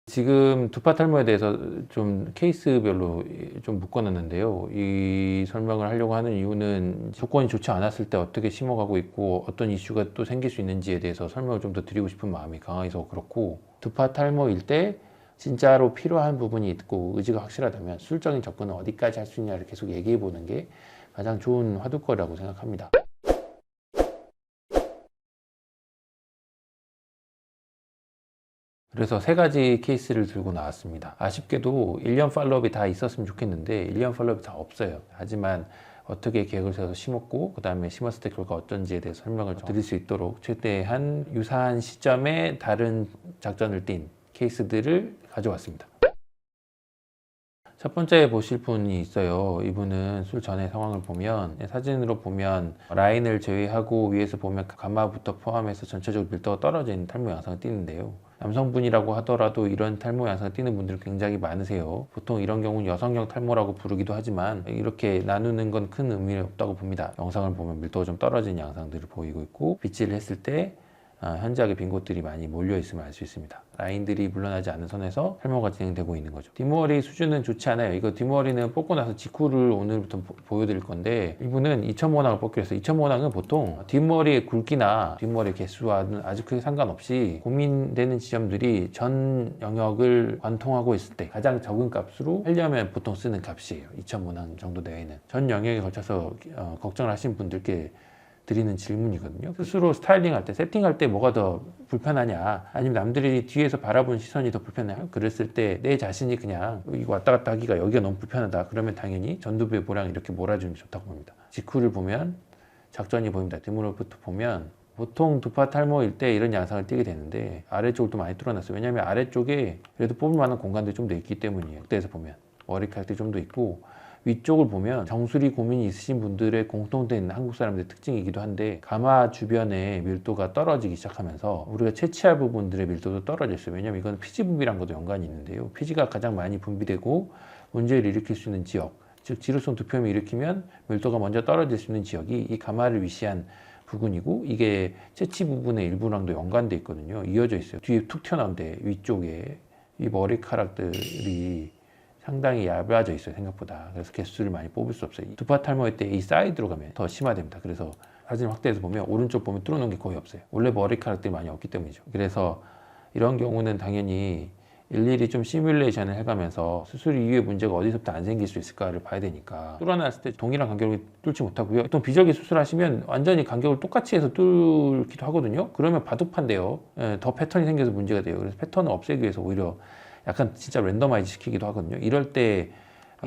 지금 두파 탈모에 대해서 좀 케이스별로 좀 묶어놨는데요. 이 설명을 하려고 하는 이유는 조건이 좋지 않았을 때 어떻게 심어가고 있고 어떤 이슈가 또 생길 수 있는지에 대해서 설명을 좀 더 드리고 싶은 마음이 강해서 그렇고, 두파 탈모일 때 진짜로 필요한 부분이 있고 의지가 확실하다면 수술적인 접근은 어디까지 할 수 있냐를 계속 얘기해 보는 게 가장 좋은 화두거리라고 생각합니다. 그래서 세 가지 케이스를 들고 나왔습니다. 아쉽게도 1년 팔로업이 다 있었으면 좋겠는데 1년 팔로업이 다 없어요. 하지만 어떻게 계획을 세워서 심었고 그 다음에 심었을 때 결과 어떤지에 대해서 설명을 드릴 수 있도록 최대한 유사한 시점에 다른 작전을 띈 케이스들을 가져왔습니다. 첫 번째 보실 분이 있어요. 이분은 술 전의 상황을 보면, 사진으로 보면 라인을 제외하고 위에서 보면 가마부터 포함해서 전체적으로 밀도가 떨어져 있는 탈모 양상을 띠는데요. 남성분이라고 하더라도 이런 탈모 양상을 띠는 분들이 굉장히 많으세요. 보통 이런 경우는 여성형 탈모라고 부르기도 하지만 이렇게 나누는 건 큰 의미가 없다고 봅니다. 영상을 보면 밀도가 좀 떨어진 양상들을 보이고 있고, 빗질을 했을 때 현저하게 빈 곳들이 많이 몰려 있음을 알 수 있습니다. 라인들이 물러나지 않는 선에서 탈모가 진행되고 있는 거죠. 뒷머리 수준은 좋지 않아요. 이거 뒷머리는 뽑고 나서 직후를 오늘부터 보여드릴 건데, 이분은 2,000모낭을 뽑기로 했어요. 2,000모낭은 보통 뒷머리의 굵기나 뒷머리 개수와는 아주 크게 상관없이 고민되는 지점들이 전 영역을 관통하고 있을 때 가장 적은 값으로 하려면 보통 쓰는 값이에요. 2,000모낭 정도 내외는. 전 영역에 걸쳐서 걱정을 하시는 분들께 드리는 질문이거든요. 스스로 스타일링할 때, 세팅할 때 뭐가 더 불편하냐, 아니면 남들이 뒤에서 바라보는 시선이 더 불편해요? 그랬을 때 내 자신이 그냥 이거 왔다 갔다 하기가 여기가 너무 불편하다, 그러면 당연히 전두부의 모량을 이렇게 몰아주는 게 좋다고 봅니다. 직후를 보면 작전이 보입니다. 뒷무릎부터 보면 보통 두파 탈모일 때 이런 양상을 띠게 되는데 아래쪽을 또 많이 뚫어놨어요. 왜냐하면 아래쪽에 그래도 뽑을 만한 공간들이 좀 더 있기 때문이에요. 그때에서 보면 머리카락들이 좀 더 있고, 위쪽을 보면 정수리 고민이 있으신 분들의 공통된 한국 사람들의 특징이기도 한데, 가마 주변에 밀도가 떨어지기 시작하면서 우리가 채취할 부분들의 밀도도 떨어졌어요. 왜냐하면 이건 피지 분비랑 것도 연관이 있는데요. 피지가 가장 많이 분비되고 문제를 일으킬 수 있는 지역, 즉 지루성 두피염을 일으키면 밀도가 먼저 떨어질 수 있는 지역이 이 가마를 위시한 부분이고, 이게 채취 부분의 일부랑도 연관돼 있거든요. 이어져 있어요. 뒤에 툭 튀어나오는데 위쪽에 이 머리카락들이 상당히 얇아져 있어요, 생각보다. 그래서 개수를 많이 뽑을 수 없어요. 두파 탈모일 때 이 사이드로 가면 더 심화됩니다. 그래서 사진 확대해서 보면 오른쪽 보면 뚫어놓은 게 거의 없어요. 원래 머리카락들이 많이 없기 때문이죠. 그래서 이런 경우는 당연히 일일이 좀 시뮬레이션을 해가면서 수술 이후에 문제가 어디서부터 안 생길 수 있을까를 봐야 되니까, 뚫어놨을 때 동일한 간격을 뚫지 못하고요. 보통 비절개 수술하시면 완전히 간격을 똑같이 해서 뚫기도 하거든요. 그러면 바둑판돼요. 더 패턴이 생겨서 문제가 돼요. 그래서 패턴을 없애기 위해서 오히려 약간 진짜 랜더마이즈 시키기도 하거든요. 이럴 때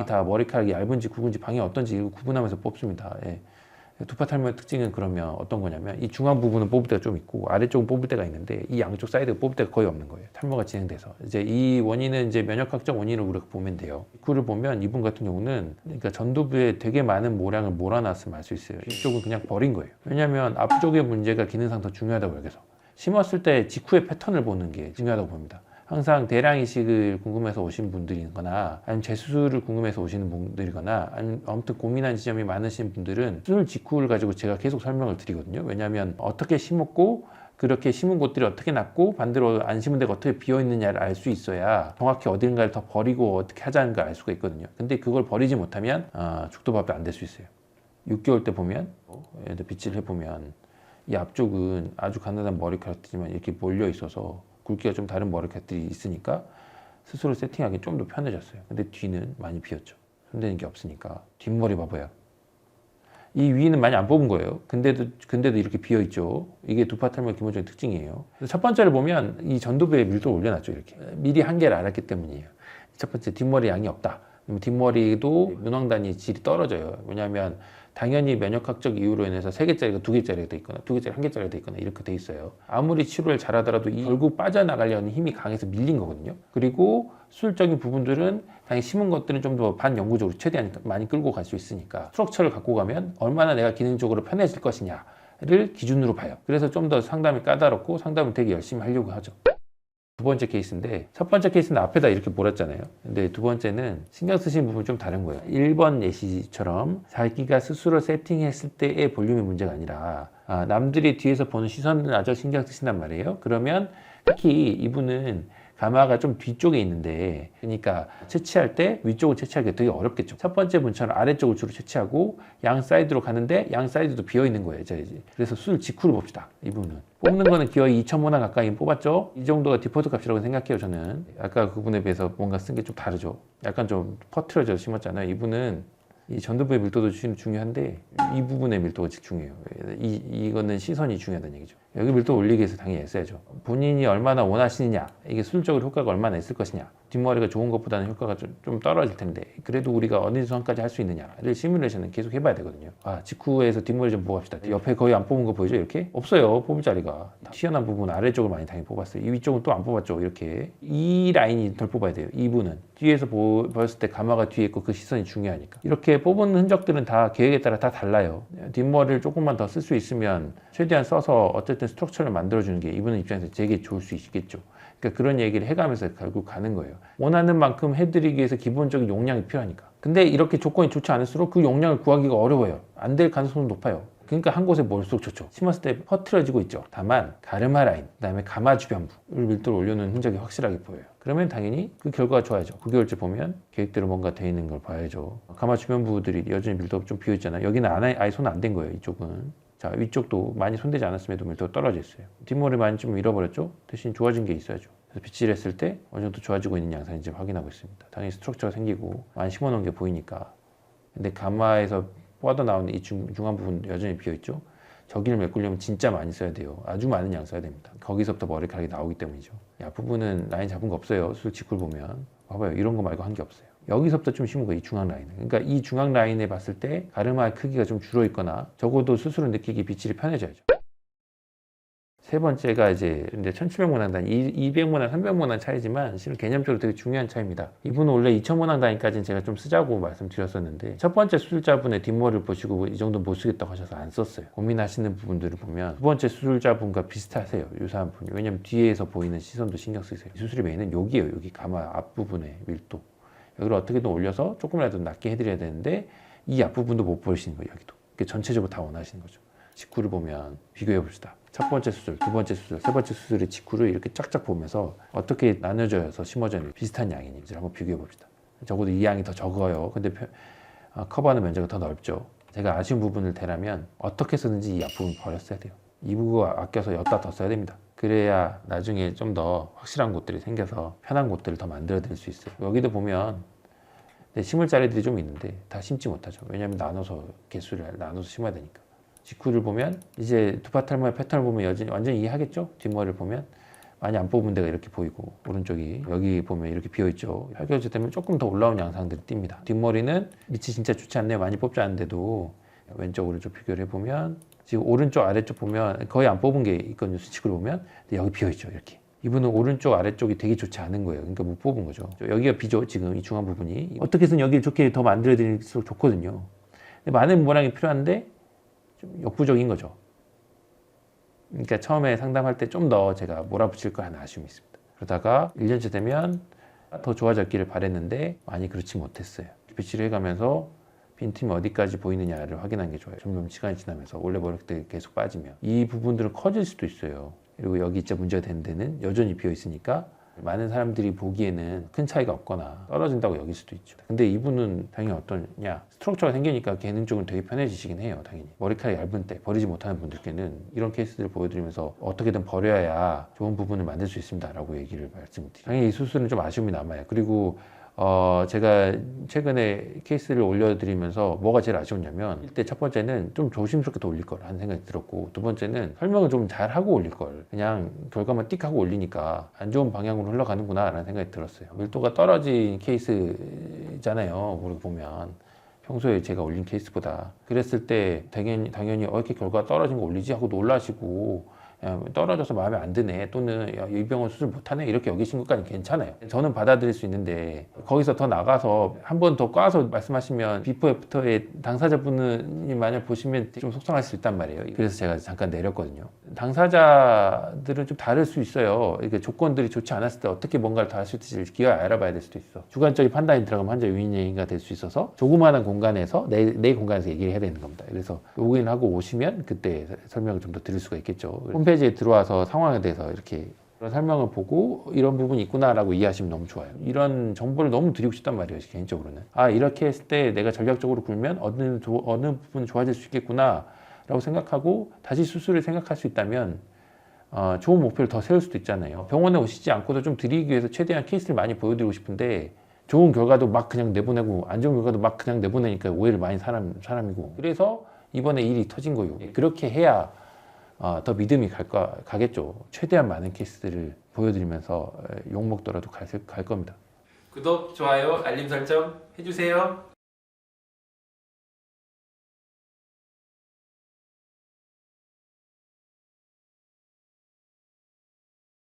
다 머리카락이 얇은지 굵은지 방향이 어떤지 구분하면서 뽑습니다. 예. 두파 탈모의 특징은 그러면 어떤 거냐면, 이 중앙 부분은 뽑을 때가 좀 있고 아래쪽은 뽑을 때가 있는데 이 양쪽 사이드가 뽑을 때가 거의 없는 거예요. 탈모가 진행돼서. 이제 이 원인은 이제 면역학적 원인을 우리가 보면 돼요. 그를 보면 이분 같은 경우는 그러니까 전두부에 되게 많은 모량을 몰아놨으면 알 수 있어요. 이쪽은 그냥 버린 거예요. 왜냐하면 앞쪽의 문제가 기능상 더 중요하다고 여기서. 심었을 때 직후의 패턴을 보는 게 중요하다고 봅니다. 항상 대량 이식을 궁금해서 오신 분들이거나 아니면 재수술을 궁금해서 오시는 분들이거나 아니면 아무튼 고민한 지점이 많으신 분들은 수술 직후를 가지고 제가 계속 설명을 드리거든요. 왜냐하면 어떻게 심었고 그렇게 심은 곳들이 어떻게 났고 반대로 안 심은 데가 어떻게 비어있느냐를 알 수 있어야 정확히 어딘가를 더 버리고 어떻게 하자는 걸 알 수가 있거든요. 근데 그걸 버리지 못하면 죽도 밥도 안 될 수 있어요. 6개월 때 보면 얘도 빗질 해보면 이 앞쪽은 아주 가느다란 머리카락이지만 이렇게 몰려 있어서 굵기가 좀 다른 머리카락들이 있으니까 스스로 세팅하기 좀 더 편해졌어요. 근데 뒤는 많이 비었죠. 손대는 게 없으니까. 뒷머리 봐봐요. 이 위는 많이 안 뽑은 거예요. 근데도 이렇게 비어 있죠. 이게 두파 탈모의 기본적인 특징이에요. 첫 번째를 보면 이 전두부에 밀도를 올려놨죠. 이렇게 미리 한계를 알았기 때문이에요. 첫 번째, 뒷머리 양이 없다. 뒷머리도 문황단위 질이 떨어져요. 왜냐하면 당연히 면역학적 이유로 인해서 3개짜리가 2개짜리가 돼 있거나 2개짜리 1개짜리가 돼 있거나 이렇게 돼 있어요. 아무리 치료를 잘하더라도 이 결국 빠져나가려는 힘이 강해서 밀린 거거든요. 그리고 수술적인 부분들은 당연히 심은 것들은 좀 더 반영구적으로 최대한 많이 끌고 갈 수 있으니까 스트럭처를 갖고 가면 얼마나 내가 기능적으로 편해질 것이냐를 기준으로 봐요. 그래서 좀 더 상담이 까다롭고 상담을 되게 열심히 하려고 하죠. 두 번째 케이스인데, 첫 번째 케이스는 앞에다 이렇게 몰았잖아요. 근데 두 번째는 신경 쓰시는 부분이 좀 다른 거예요. 1번 예시처럼 자기가 스스로 세팅했을 때의 볼륨의 문제가 아니라 남들이 뒤에서 보는 시선은 아주 신경 쓰신단 말이에요. 그러면 특히 이분은 가마가 좀 뒤쪽에 있는데, 그러니까 채취할 때 위쪽을 채취하기가 되게 어렵겠죠. 첫 번째 분처럼 아래쪽을 주로 채취하고 양 사이드로 가는데 양 사이드도 비어 있는 거예요. 그래서 술 직후를 봅시다. 이 부분은 뽑는 거는 거의 2,000모나 가까이 뽑았죠. 이 정도가 디폴트 값이라고 생각해요. 저는 아까 그분에 비해서 뭔가 쓴 게 좀 다르죠. 약간 좀 퍼트려져 심었잖아요. 이분은 이 전두부의 밀도도 중요한데 이 부분의 밀도가 중요해요. 이거는 시선이 중요하다는 얘기죠. 여기 밀도 올리기 위해서 당연히 애써야죠. 본인이 얼마나 원하시느냐, 이게 술적으로 효과가 얼마나 있을 것이냐, 뒷머리가 좋은 것보다는 효과가 좀 떨어질 텐데 그래도 우리가 어느 선까지 할 수 있느냐를 시뮬레이션은 계속 해봐야 되거든요. 직후에서 뒷머리 좀 보고 합시다. 옆에 거의 안 뽑은 거 보이죠? 이렇게? 없어요. 뽑을 자리가. 튀어나온 부분 아래쪽을 많이 당연히 뽑았어요. 이 위쪽은 또 안 뽑았죠. 이렇게. 이 라인이 덜 뽑아야 돼요. 이분은 뒤에서 보였을 때 가마가 뒤에 있고 그 시선이 중요하니까. 이렇게 뽑은 흔적들은 다 계획에 따라 다 달라요. 뒷머리를 조금만 더 쓸 수 있으면 최대한 써서 어쨌든 스트럭처를 만들어주는 게 이분 입장에서 되게 좋을 수 있겠죠. 그러니까 그런 얘기를 해가면서 결국 가는 거예요. 원하는 만큼 해드리기 위해서 기본적인 용량이 필요하니까. 근데 이렇게 조건이 좋지 않을수록 그 용량을 구하기가 어려워요. 안 될 가능성은 높아요. 그러니까 한 곳에 몰수록 좋죠. 심었을 때 퍼트려지고 있죠. 다만 가르마 라인, 그다음에 가마 주변부를 밀도를 올려놓은 흔적이 확실하게 보여요. 그러면 당연히 그 결과가 좋아야죠. 9개월째 보면 계획대로 뭔가 돼 있는 걸 봐야죠. 가마 주변부들이 여전히 밀도가 좀 비어 있잖아요. 여기는 아예 손 안 댄 거예요. 이쪽은. 자, 위쪽도 많이 손대지 않았음에도 밀도가 떨어져 있어요. 뒷머리 많이 좀 잃어버렸죠? 대신 좋아진 게 있어야죠. 그래서 빗질을 했을 때 어느 정도 좋아지고 있는 양상인지 확인하고 있습니다. 당연히 스트럭처가 생기고 많이 심어놓은 게 보이니까. 근데 가마에서 뻗어나오는 이 중간 부분 여전히 비어있죠? 저기를 메꾸려면 진짜 많이 써야 돼요. 아주 많은 양 써야 됩니다. 거기서부터 머리카락이 나오기 때문이죠. 이 앞부분은 라인 잡은 거 없어요. 술 직구를 보면. 봐봐요. 이런 거 말고 한 게 없어요. 여기서부터 좀 심은 거예요. 이 중앙 라인은. 그러니까 이 중앙 라인에 봤을 때 가르마의 크기가 좀 줄어 있거나 적어도 스스로 느끼기 빗질이 편해져야죠. 세 번째가 이제 1700모낭 단위, 200모낭, 300모낭 차이지만 실은 개념적으로 되게 중요한 차이입니다. 이분은 원래 2000모낭 단위까지는 제가 좀 쓰자고 말씀드렸었는데 첫 번째 수술자분의 뒷머리를 보시고 이 정도 못 쓰겠다고 하셔서 안 썼어요. 고민하시는 부분들을 보면 두 번째 수술자분과 비슷하세요. 유사한 분이. 왜냐면 뒤에서 보이는 시선도 신경 쓰세요. 수술의 메인은 여기예요. 여기 가마 앞부분의 밀도. 여기를 어떻게든 올려서 조금이라도 낮게 해드려야 되는데 이 앞부분도 못 보시는 거예요. 여기도. 전체적으로 다 원하시는 거죠. 직후를 보면 비교해 봅시다. 첫 번째 수술, 두 번째 수술, 세 번째 수술의 직후를 이렇게 쫙쫙 보면서 어떻게 나눠져서 심어져 있는 비슷한 양인지를 한번 비교해 봅시다. 적어도 이 양이 더 적어요. 근데 커버하는 면적은 더 넓죠. 제가 아쉬운 부분을 대라면 어떻게 쓰든지 이 앞부분 버렸어야 돼요. 이 부분 아껴서 엿다 더 써야 됩니다. 그래야 나중에 좀 더 확실한 곳들이 생겨서 편한 곳들을 더 만들어 드릴 수 있어요. 여기도 보면 심을 자리들이 좀 있는데 다 심지 못하죠. 왜냐하면 나눠서 개수를 나눠서 심어야 되니까. 직후를 보면 이제 두파탈모의 패턴을 보면 여전히 완전히 이해하겠죠? 뒷머리를 보면 많이 안 뽑은 데가 이렇게 보이고 오른쪽이 여기 보면 이렇게 비어있죠. 8개월째 되면 조금 더 올라온 양상들이 띕니다. 뒷머리는 밑이 진짜 좋지 않네요. 많이 뽑지 않은데도 왼쪽 오른쪽 비교를 해보면 지금 오른쪽 아래쪽 보면 거의 안 뽑은 게 있거든요. 수치를 보면 근데 여기 비어있죠. 이렇게. 이분은 오른쪽 아래쪽이 되게 좋지 않은 거예요. 그러니까 못 뽑은 거죠. 여기가 비죠. 지금 이 중앙 부분이 어떻게든 여기를 좋게 더 만들어 드릴수록 좋거든요. 근데 많은 모양이 필요한데 좀 역부족인 거죠. 그러니까 처음에 상담할 때 좀 더 제가 몰아붙일 거 하나 아쉬움이 있습니다. 그러다가 1년째 되면 더 좋아졌기를 바랬는데 많이 그렇지 못했어요. 빗질을 해가면서 빈틈이 어디까지 보이느냐를 확인하는 게 좋아요. 점점 시간이 지나면서 원래 머리카락이 계속 빠지면 이 부분들은 커질 수도 있어요. 그리고 여기 진짜 문제가 되는 데는 여전히 비어 있으니까 많은 사람들이 보기에는 큰 차이가 없거나 떨어진다고 여길 수도 있죠. 근데 이분은 당연히 어떠냐, 스트럭처가 생기니까 기능적으로 되게 편해지시긴 해요. 당연히 머리카락이 얇은 때 버리지 못하는 분들께는 이런 케이스들을 보여드리면서 어떻게든 버려야 좋은 부분을 만들 수 있습니다 라고 얘기를 말씀드리죠. 당연히 이 수술은 좀 아쉬움이 남아요. 그리고 제가 최근에 케이스를 올려드리면서 뭐가 제일 아쉬웠냐면 일단 첫 번째는 좀 조심스럽게 더 올릴 걸 하는 생각이 들었고, 두 번째는 설명을 좀 잘하고 올릴 걸, 그냥 결과만 띡 하고 올리니까 안 좋은 방향으로 흘러가는구나 라는 생각이 들었어요. 밀도가 떨어진 케이스잖아요. 그러고 보면 평소에 제가 올린 케이스보다. 그랬을 때 당연히 이렇게 결과가 떨어진 거 올리지 하고 놀라시고 떨어져서 마음에 안 드네, 또는 이 병원 수술 못하네 이렇게 여기신 것까지 괜찮아요. 저는 받아들일 수 있는데 거기서 더 나가서 한 번 더 꽈서 말씀하시면 비포 애프터의 당사자분이 만약 보시면 좀 속상할 수 있단 말이에요. 그래서 제가 잠깐 내렸거든요. 당사자들은 좀 다를 수 있어요. 이게 조건들이 좋지 않았을 때 어떻게 뭔가를 더 할 수 있을지 기어이 알아봐야 될 수도 있어. 주관적인 판단이 들어가면 환자 유인행위가 될 수 있어서 조그마한 공간에서 내 공간에서 얘기를 해야 되는 겁니다. 그래서 로그인하고 오시면 그때 설명을 좀 더 드릴 수가 있겠죠. 홈페이지에 들어와서 상황에 대해서 이렇게 그런 설명을 보고 이런 부분이 있구나라고 이해하시면 너무 좋아요. 이런 정보를 너무 드리고 싶단 말이에요, 개인적으로는. 아, 이렇게 했을 때 내가 전략적으로 굴면 어느 부분 좋아질 수 있겠구나 라고 생각하고 다시 수술을 생각할 수 있다면 좋은 목표를 더 세울 수도 있잖아요. 병원에 오시지 않고도 좀 드리기 위해서 최대한 케이스를 많이 보여드리고 싶은데 좋은 결과도 막 그냥 내보내고 안 좋은 결과도 막 그냥 내보내니까 오해를 많이 사람이고, 그래서 이번에 일이 터진 거예요. 그렇게 해야 더 믿음이 가겠죠. 최대한 많은 케이스들을 보여드리면서 욕먹더라도 갈 겁니다. 구독, 좋아요, 알림 설정 해주세요.